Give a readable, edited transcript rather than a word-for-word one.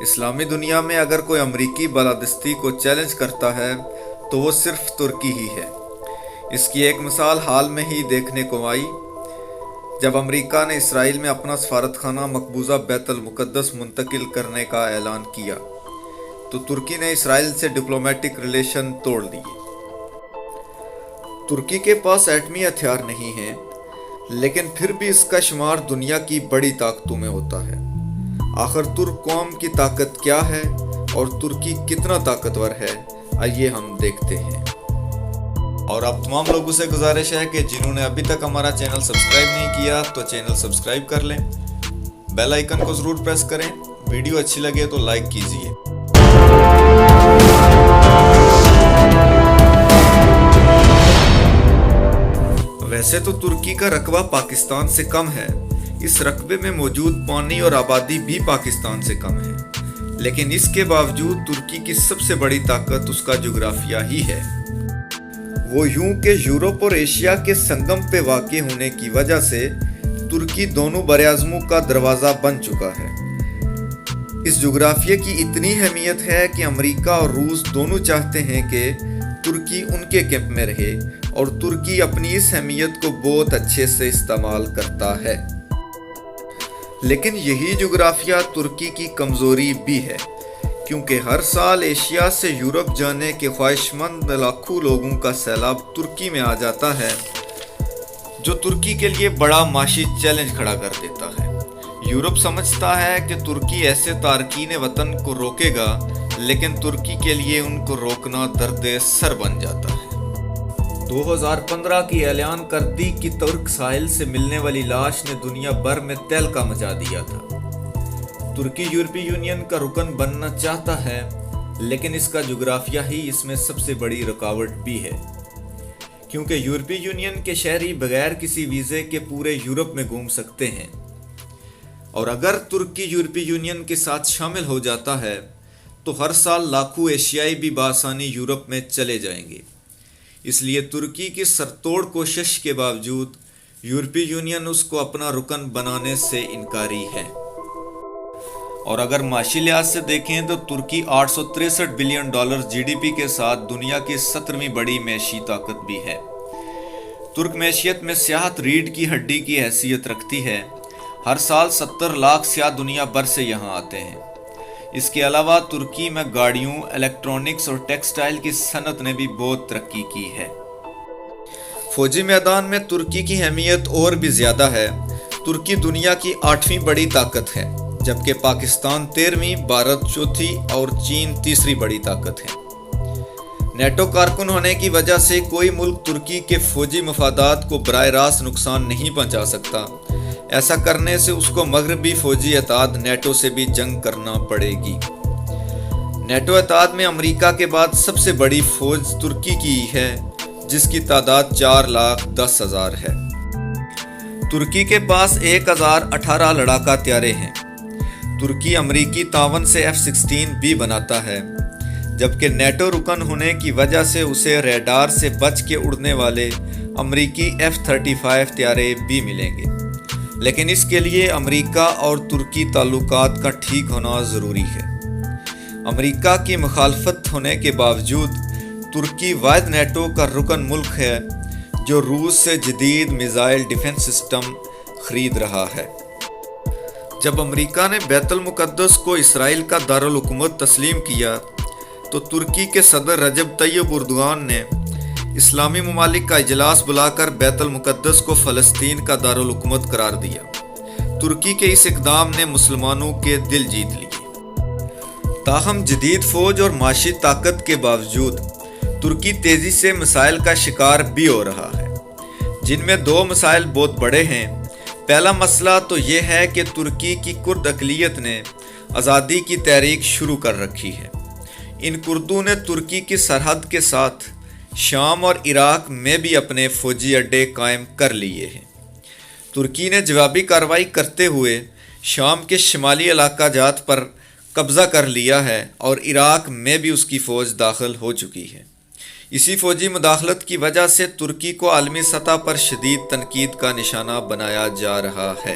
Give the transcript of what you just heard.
اسلامی دنیا میں اگر کوئی امریکی بالادستی کو چیلنج کرتا ہے تو وہ صرف ترکی ہی ہے۔ اس کی ایک مثال حال میں ہی دیکھنے کو آئی جب امریکہ نے اسرائیل میں اپنا سفارتخانہ مقبوضہ بیت المقدس منتقل کرنے کا اعلان کیا تو ترکی نے اسرائیل سے ڈپلومیٹک ریلیشن توڑ دیے۔ ترکی کے پاس ایٹمی ہتھیار نہیں ہیں، لیکن پھر بھی اس کا شمار دنیا کی بڑی طاقتوں میں ہوتا ہے۔ آخر ترک قوم کی طاقت کیا ہے اور ترکی کتنا طاقتور ہے، آئیے ہم دیکھتے ہیں۔ اور اب تمام لوگوں سے گزارش ہے کہ جنہوں نے ابھی تک ہمارا چینل سبسکرائب نہیں کیا تو چینل سبسکرائب کر لیں، بیل آئیکن کو ضرور پریس کریں، ویڈیو اچھی لگے تو لائک کیجیے۔ ویسے تو ترکی کا رقبہ پاکستان سے کم ہے، اس رقبے میں موجود پانی اور آبادی بھی پاکستان سے کم ہے، لیکن اس کے باوجود ترکی کی سب سے بڑی طاقت اس کا جغرافیہ ہی ہے۔ وہ یوں کہ یورپ اور ایشیا کے سنگم پہ واقع ہونے کی وجہ سے ترکی دونوں براعظموں کا دروازہ بن چکا ہے۔ اس جغرافیے کی اتنی اہمیت ہے کہ امریکہ اور روس دونوں چاہتے ہیں کہ ترکی ان کے کیمپ میں رہے، اور ترکی اپنی اس اہمیت کو بہت اچھے سے استعمال کرتا ہے۔ لیکن یہی جغرافیہ ترکی کی کمزوری بھی ہے، کیونکہ ہر سال ایشیا سے یورپ جانے کے خواہشمند لاکھوں لوگوں کا سیلاب ترکی میں آ جاتا ہے، جو ترکی کے لیے بڑا معاشی چیلنج کھڑا کر دیتا ہے۔ یورپ سمجھتا ہے کہ ترکی ایسے تارکین وطن کو روکے گا، لیکن ترکی کے لیے ان کو روکنا درد سر بن جاتا ہے۔ 2015 کی اعلان کردی کی ترک ساحل سے ملنے والی لاش نے دنیا بھر میں تہلکہ مچا دیا تھا۔ ترکی یورپی یونین کا رکن بننا چاہتا ہے، لیکن اس کا جغرافیہ ہی اس میں سب سے بڑی رکاوٹ بھی ہے، کیونکہ یورپی یونین کے شہری بغیر کسی ویزے کے پورے یورپ میں گھوم سکتے ہیں، اور اگر ترکی یورپی یونین کے ساتھ شامل ہو جاتا ہے تو ہر سال لاکھوں ایشیائی بھی بآسانی یورپ میں چلے جائیں گے۔ اس لیے ترکی کی سرتوڑ کوشش کے باوجود یورپی یونین اس کو اپنا رکن بنانے سے انکاری ہے۔ اور اگر معاشی لحاظ سے دیکھیں تو ترکی $863 بلین جی ڈی پی کے ساتھ دنیا کی 17ویں بڑی معاشی طاقت بھی ہے۔ ترک معیشت میں سیاحت ریڑھ کی ہڈی کی حیثیت رکھتی ہے۔ ہر سال 70 لاکھ سیاح دنیا بھر سے یہاں آتے ہیں۔ اس کے علاوہ ترکی میں گاڑیوں، الیکٹرانکس اور ٹیکسٹائل کی صنعت نے بھی بہت ترقی کی ہے۔ فوجی میدان میں ترکی کی اہمیت اور بھی زیادہ ہے۔ ترکی دنیا کی 8ویں بڑی طاقت ہے، جبکہ پاکستان 13ویں، بھارت 4تھی اور چین 3ری بڑی طاقت ہے۔ نیٹو کارکن ہونے کی وجہ سے کوئی ملک ترکی کے فوجی مفادات کو براہ راست نقصان نہیں پہنچا سکتا۔ ایسا کرنے سے اس کو مغربی فوجی اتحاد نیٹو سے بھی جنگ کرنا پڑے گی۔ نیٹو اتحاد میں امریکہ کے بعد سب سے بڑی فوج ترکی کی ہے، جس کی تعداد 4,10,000 ہے۔ ترکی کے پاس 1,018 لڑاکا طیارے ہیں۔ ترکی امریکی تعاون سے F-16 بھی بناتا ہے، جبکہ نیٹو رکن ہونے کی وجہ سے اسے ریڈار سے بچ کے اڑنے والے امریکی F-35 طیارے بھی ملیں گے، لیکن اس کے لیے امریکہ اور ترکی تعلقات کا ٹھیک ہونا ضروری ہے۔ امریکہ کی مخالفت ہونے کے باوجود ترکی واحد نیٹو کا رکن ملک ہے جو روس سے جدید میزائل ڈیفنس سسٹم خرید رہا ہے۔ جب امریکہ نے بیت المقدس کو اسرائیل کا دارالحکومت تسلیم کیا تو ترکی کے صدر رجب طیب اردوغان نے اسلامی ممالک کا اجلاس بلا کر بیت المقدس کو فلسطین کا دارالحکومت قرار دیا۔ ترکی کے اس اقدام نے مسلمانوں کے دل جیت لیے۔ تاہم جدید فوج اور معاشی طاقت کے باوجود ترکی تیزی سے مسائل کا شکار بھی ہو رہا ہے، جن میں 2 مسائل بہت بڑے ہیں۔ پہلا مسئلہ تو یہ ہے کہ ترکی کی کرد اقلیت نے آزادی کی تحریک شروع کر رکھی ہے۔ ان کردوں نے ترکی کی سرحد کے ساتھ شام اور عراق میں بھی اپنے فوجی اڈے قائم کر لیے ہیں۔ ترکی نے جوابی کارروائی کرتے ہوئے شام کے شمالی علاقہ جات پر قبضہ کر لیا ہے، اور عراق میں بھی اس کی فوج داخل ہو چکی ہے۔ اسی فوجی مداخلت کی وجہ سے ترکی کو عالمی سطح پر شدید تنقید کا نشانہ بنایا جا رہا ہے۔